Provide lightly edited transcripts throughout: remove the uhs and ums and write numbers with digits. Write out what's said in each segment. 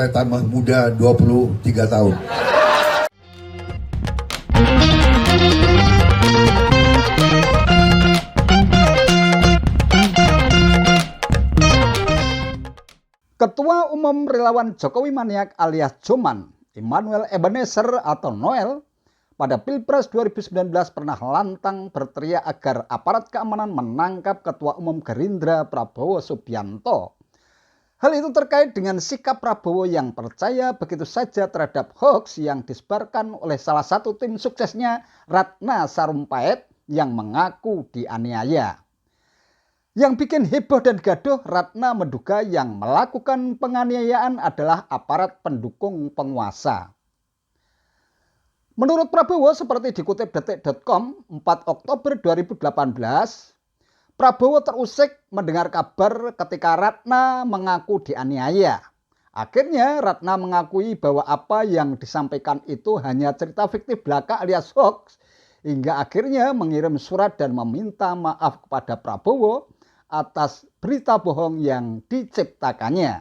saya tambah muda 23 tahun. Ketua Umum Relawan Jokowi Maniak alias Joman, Immanuel Ebenezer atau Noel, pada Pilpres 2019 pernah lantang berteriak agar aparat keamanan menangkap Ketua Umum Gerindra Prabowo Subianto. Hal itu terkait dengan sikap Prabowo yang percaya begitu saja terhadap hoax yang disebarkan oleh salah satu tim suksesnya, Ratna Sarumpait, yang mengaku dianiaya. Yang bikin heboh dan gaduh, Ratna menduga yang melakukan penganiayaan adalah aparat pendukung penguasa. Menurut Prabowo, seperti dikutip detik.com, 4 Oktober 2018, Prabowo terusik mendengar kabar ketika Ratna mengaku dianiaya. Akhirnya Ratna mengakui bahwa apa yang disampaikan itu hanya cerita fiktif belaka alias hoax, hingga akhirnya mengirim surat dan meminta maaf kepada Prabowo atas berita bohong yang diciptakannya.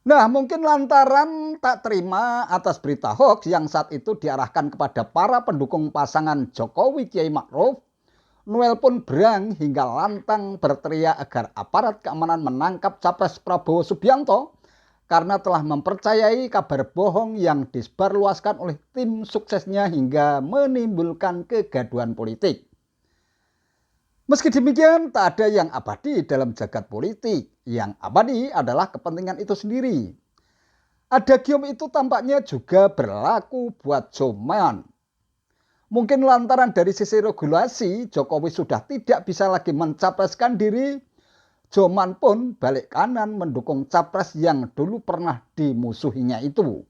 Nah, mungkin lantaran tak terima atas berita hoax yang saat itu diarahkan kepada para pendukung pasangan Jokowi Kiai Ma'ruf, Noel pun berang hingga lantang berteriak agar aparat keamanan menangkap Capres Prabowo Subianto karena telah mempercayai kabar bohong yang disebarluaskan oleh tim suksesnya hingga menimbulkan kegaduhan politik. Meski demikian, tak ada yang abadi dalam jagat politik. Yang abadi adalah kepentingan itu sendiri. Adagium itu tampaknya juga berlaku buat Joman. Mungkin lantaran dari sisi regulasi, Jokowi sudah tidak bisa lagi mencapreskan diri. Joman pun balik kanan mendukung capres yang dulu pernah dimusuhinya itu.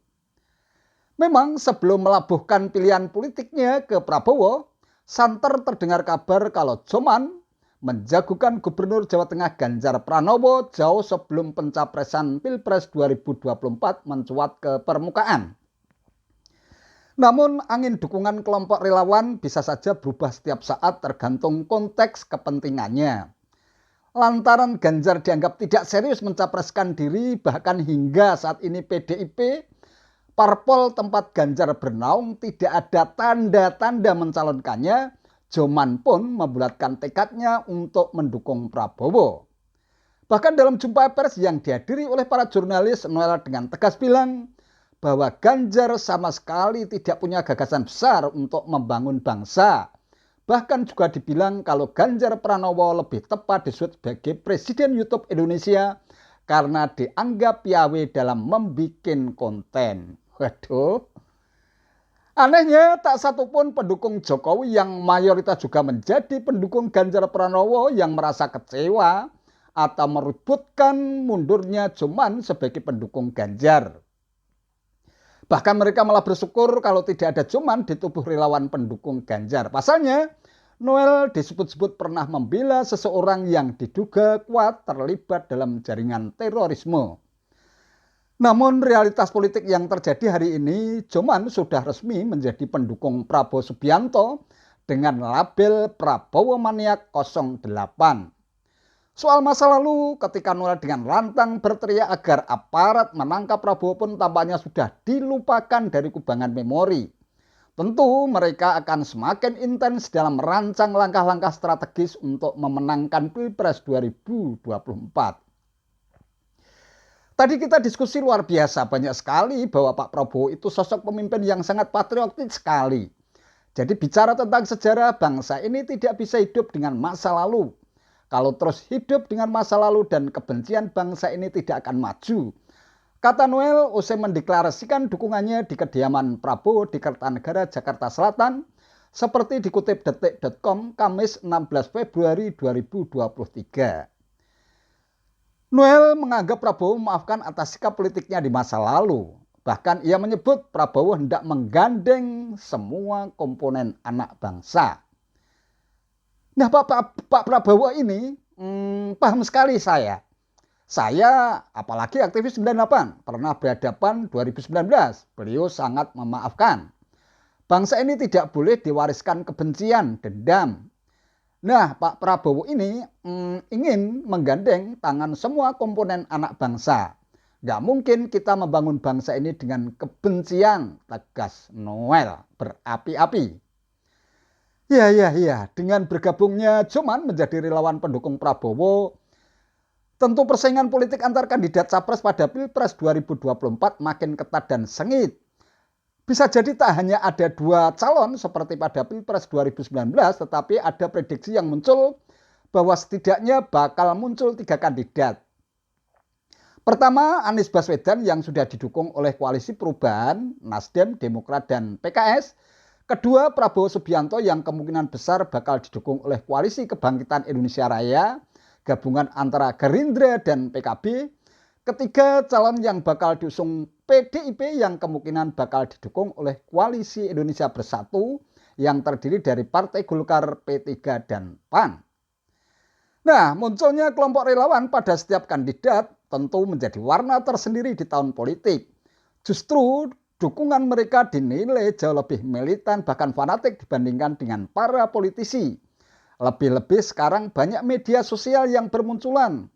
Memang sebelum melabuhkan pilihan politiknya ke Prabowo, santer terdengar kabar kalau Joman menjagokan Gubernur Jawa Tengah Ganjar Pranowo jauh sebelum pencapresan Pilpres 2024 mencuat ke permukaan. Namun angin dukungan kelompok relawan bisa saja berubah setiap saat tergantung konteks kepentingannya. Lantaran Ganjar dianggap tidak serius mencapreskan diri, bahkan hingga saat ini PDIP, parpol tempat Ganjar bernaung, tidak ada tanda-tanda mencalonkannya, Joman pun membulatkan tekadnya untuk mendukung Prabowo. Bahkan dalam jumpa pers yang dihadiri oleh para jurnalis, Noel dengan tegas bilang bahwa Ganjar sama sekali tidak punya gagasan besar untuk membangun bangsa. Bahkan juga dibilang kalau Ganjar Pranowo lebih tepat disebut sebagai Presiden YouTube Indonesia karena dianggap piawe dalam membuat konten. Waduh. Anehnya tak satupun pendukung Jokowi yang mayoritas juga menjadi pendukung Ganjar Pranowo yang merasa kecewa atau meributkan mundurnya Joman sebagai pendukung Ganjar. Bahkan mereka malah bersyukur kalau tidak ada Joman di tubuh relawan pendukung Ganjar. Pasalnya, Noel disebut-sebut pernah membela seseorang yang diduga kuat terlibat dalam jaringan terorisme. Namun realitas politik yang terjadi hari ini, Joman sudah resmi menjadi pendukung Prabowo Subianto dengan label Prabowo Maniak 08. Soal masa lalu, ketika Noel dengan lantang berteriak agar aparat menangkap Prabowo pun tampaknya sudah dilupakan dari kubangan memori. Tentu mereka akan semakin intens dalam merancang langkah-langkah strategis untuk memenangkan Pilpres 2024. Tadi kita diskusi luar biasa, banyak sekali bahwa Pak Prabowo itu sosok pemimpin yang sangat patriotik sekali. Jadi bicara tentang sejarah, bangsa ini tidak bisa hidup dengan masa lalu. Kalau terus hidup dengan masa lalu dan kebencian, bangsa ini tidak akan maju. Kata Noel usai mendeklarasikan dukungannya di kediaman Prabowo di Kertanegara, Jakarta Selatan, seperti dikutip detik.com, Kamis 16 Februari 2023. Noel menganggap Prabowo memaafkan atas sikap politiknya di masa lalu. Bahkan ia menyebut Prabowo hendak menggandeng semua komponen anak bangsa. Nah, Pak Prabowo ini paham sekali saya. Saya, apalagi aktivis 98, pernah berhadapan 2019. Beliau sangat memaafkan. Bangsa ini tidak boleh diwariskan kebencian, dendam. Nah, Pak Prabowo ini ingin menggandeng tangan semua komponen anak bangsa. Nggak mungkin kita membangun bangsa ini dengan kebencian, tegas Noel berapi-api. Ya, dengan bergabungnya Joman menjadi relawan pendukung Prabowo, tentu persaingan politik antar kandidat capres pada Pilpres 2024 makin ketat dan sengit. Bisa jadi tak hanya ada 2 calon seperti pada Pilpres 2019, tetapi ada prediksi yang muncul bahwa setidaknya bakal muncul 3 kandidat. Pertama, Anies Baswedan yang sudah didukung oleh Koalisi Perubahan, Nasdem, Demokrat, dan PKS. Kedua, Prabowo Subianto yang kemungkinan besar bakal didukung oleh Koalisi Kebangkitan Indonesia Raya, gabungan antara Gerindra dan PKB. Ketiga, calon yang bakal diusung PDIP yang kemungkinan bakal didukung oleh Koalisi Indonesia Bersatu yang terdiri dari Partai Golkar, P3, dan PAN. Nah, munculnya kelompok relawan pada setiap kandidat tentu menjadi warna tersendiri di tahun politik. Justru dukungan mereka dinilai jauh lebih militan bahkan fanatik dibandingkan dengan para politisi. Lebih-lebih sekarang banyak media sosial yang bermunculan.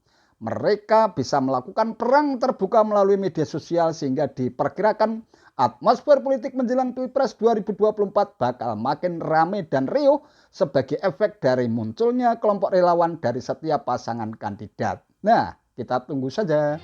Mereka bisa melakukan perang terbuka melalui media sosial sehingga diperkirakan atmosfer politik menjelang Pilpres 2024 bakal makin ramai dan riuh sebagai efek dari munculnya kelompok relawan dari setiap pasangan kandidat. Nah, kita tunggu saja.